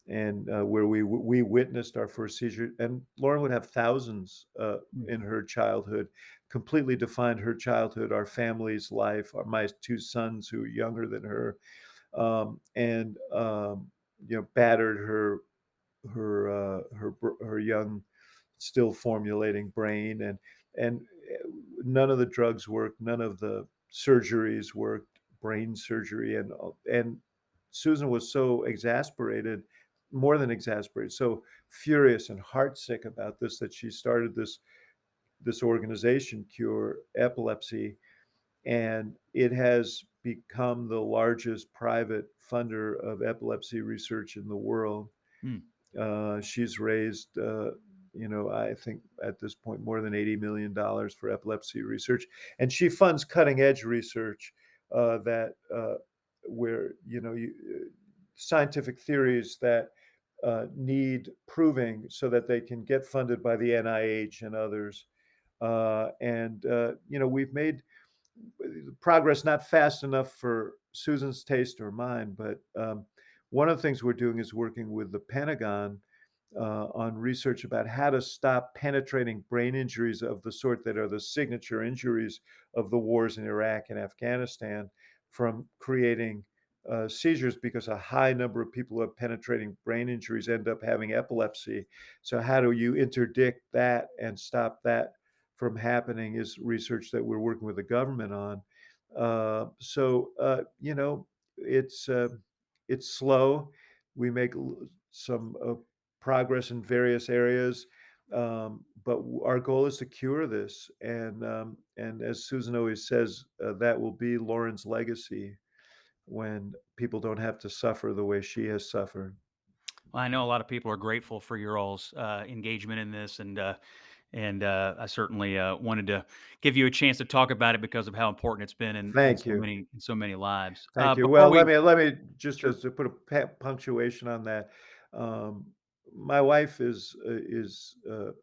and where we witnessed our first seizure. And Lauren would have thousands Mm. in her childhood, completely defined her childhood, our family's life, my two sons who were younger than her, and battered her young, still formulating brain. And none of the drugs worked, none of the surgeries worked, brain surgery. And Susan was so exasperated, more than exasperated, so furious and heartsick about this, that she started this organization, Cure Epilepsy, and it has become the largest private funder of epilepsy research in the world. Mm. She's raised, I think at this point, more than $80 million for epilepsy research, and she funds cutting edge research that where scientific theories that need proving so that they can get funded by the NIH and others. We've made progress, not fast enough for Susan's taste or mine, but one of the things we're doing is working with the Pentagon on research about how to stop penetrating brain injuries of the sort that are the signature injuries of the wars in Iraq and Afghanistan from creating seizures, because a high number of people who have penetrating brain injuries end up having epilepsy. So, how do you interdict that and stop that from happening is research that we're working with the government on. It's it's slow. We make some progress in various areas, but our goal is to cure this. And as Susan always says, that will be Lauren's legacy when people don't have to suffer the way she has suffered. Well, I know a lot of people are grateful for your all's engagement in this, and I certainly wanted to give you a chance to talk about it because of how important it's been in Thank so you. many lives. Thank you. Before Well, we let me just Sure. as to put a punctuation on that. Um, my wife is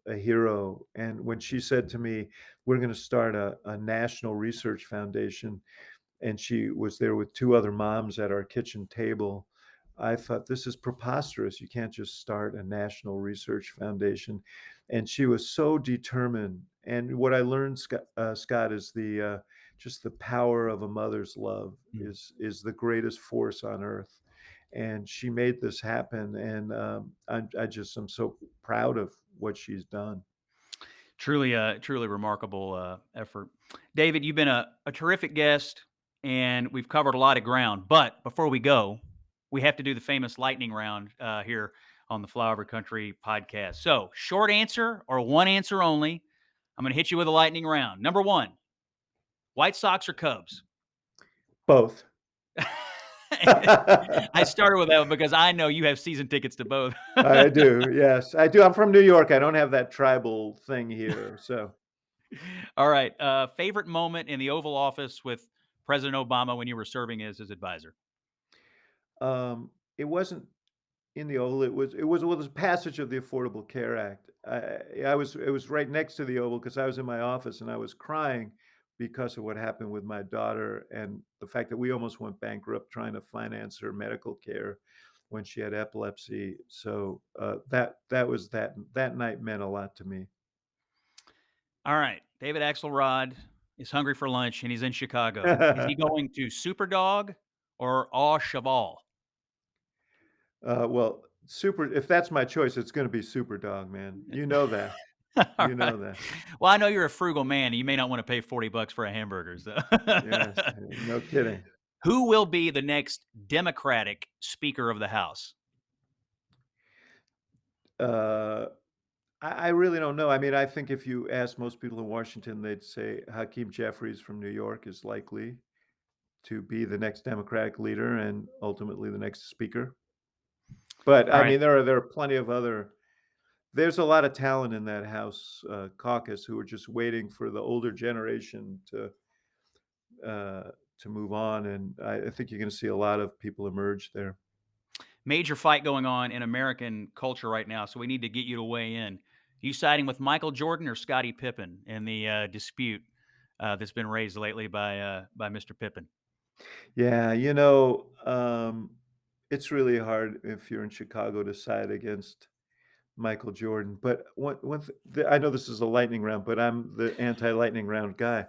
a hero, and when she said to me, "We're going to start a national research foundation," and she was there with two other moms at our kitchen table, I thought, this is preposterous. You can't just start a national research foundation. And she was so determined. And what I learned, Scott, is the just the power of a mother's love Mm. is the greatest force on earth. And she made this happen, and I just am so proud of what she's done. Truly remarkable effort. David, you've been a terrific guest, and we've covered a lot of ground. But before we go, we have to do the famous lightning round here on the Flower Country podcast. So, short answer or one answer only. I'm going to hit you with a lightning round. Number one, White Sox or Cubs? Both. I started with that one because I know you have season tickets to both. I do, yes, I do. I'm from New York. I don't have that tribal thing here, so, All right. Favorite moment in the Oval Office with President Obama when you were serving as his advisor? it wasn't in the Oval, it was passage of the Affordable Care Act. It was right next to the Oval because I was in my office, and I was crying because of what happened with my daughter and the fact that we almost went bankrupt trying to finance her medical care when she had epilepsy. So, that night meant a lot to me. All right. David Axelrod is hungry for lunch and he's in Chicago. Is he going to Superdog or Au Cheval? Well, super if that's my choice, it's gonna be Super Dog, man. You know that. All You right. know that. Well, I know you're a frugal man and you may not want to pay $40 for a hamburger. So. Yes, no kidding. Who will be the next Democratic Speaker of the House? Uh, I really don't know. I mean, I think if you ask most people in Washington, they'd say Hakeem Jeffries from New York is likely to be the next Democratic leader and ultimately the next speaker. But All I right. mean, there are plenty of other. There's a lot of talent in that House caucus who are just waiting for the older generation uh, to move on, and I think you're going to see a lot of people emerge there. Major fight going on in American culture right now, so we need to get you to weigh in. You siding with Michael Jordan or Scottie Pippen in the dispute that's been raised lately by Mr. Pippen? Yeah, it's really hard if you're in Chicago to side against Michael Jordan. But I know this is a lightning round, but I'm the anti-lightning round guy.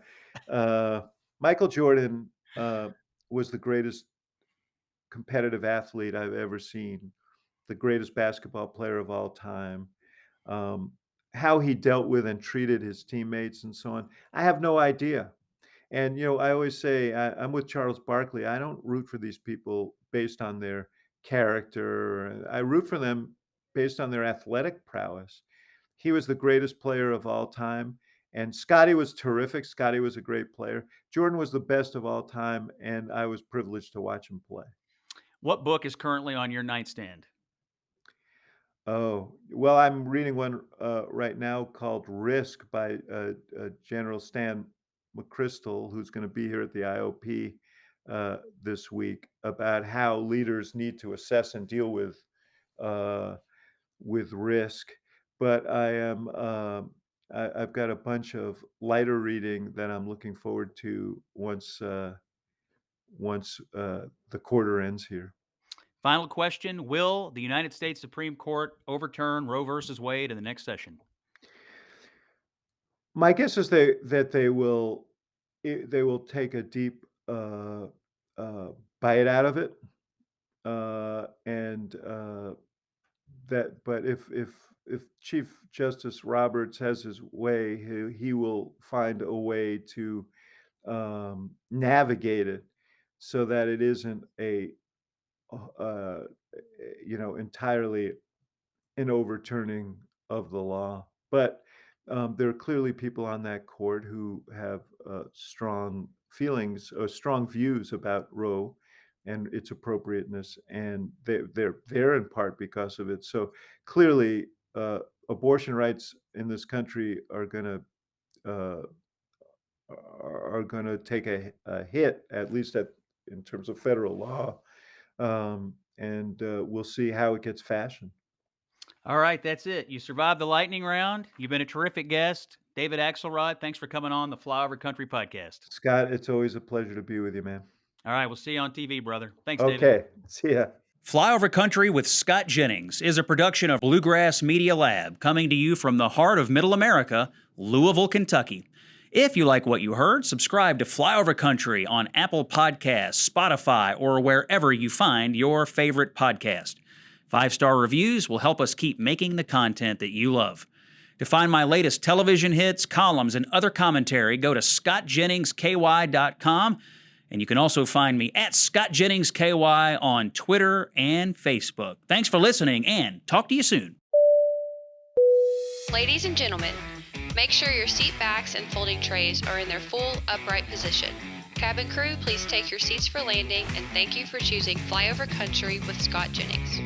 Uh, Michael Jordan was the greatest competitive athlete I've ever seen, the greatest basketball player of all time. Um, how he dealt with and treated his teammates and so on, I have no idea. And, I always say I'm with Charles Barkley. I don't root for these people based on their character. I root for them based on their athletic prowess. He was the greatest player of all time, and Scotty was terrific. Scotty was a great player. Jordan was the best of all time, and I was privileged to watch him play. What book is currently on your nightstand? Oh, well, I'm reading one right now called Risk by General Stan McChrystal, who's going to be here at the IOP this week, about how leaders need to assess and deal uh, with risk. But I've got a bunch of lighter reading that I'm looking forward to once the quarter ends here. Final question: will the United States Supreme Court overturn Roe versus Wade in the next session? My guess is they will take a deep bite out of it, and but if Chief Justice Roberts has his way, he will find a way to navigate it so that it isn't uh, entirely an overturning of the law. But there are clearly people on that court who have strong feelings or strong views about Roe and its appropriateness, and they're there in part because of it. So clearly, abortion rights in this country uh, are going to take a hit, at least in terms of federal law, and we'll see how it gets fashioned. All right, that's it. You survived the lightning round. You've been a terrific guest. David Axelrod, thanks for coming on the Flyover Country podcast. Scott, it's always a pleasure to be with you, man. All right, we'll see you on TV, brother. Thanks, David. Okay, see ya. Flyover Country with Scott Jennings is a production of Bluegrass Media Lab, coming to you from the heart of Middle America, Louisville, Kentucky. If you like what you heard, subscribe to Flyover Country on Apple Podcasts, Spotify, or wherever you find your favorite podcast. 5-star reviews will help us keep making the content that you love. To find my latest television hits, columns, and other commentary, go to scottjenningsky.com. And you can also find me at Scott Jennings KY on Twitter and Facebook. Thanks for listening, and talk to you soon. Ladies and gentlemen, make sure your seat backs and folding trays are in their full upright position. Cabin crew, please take your seats for landing, and thank you for choosing Flyover Country with Scott Jennings.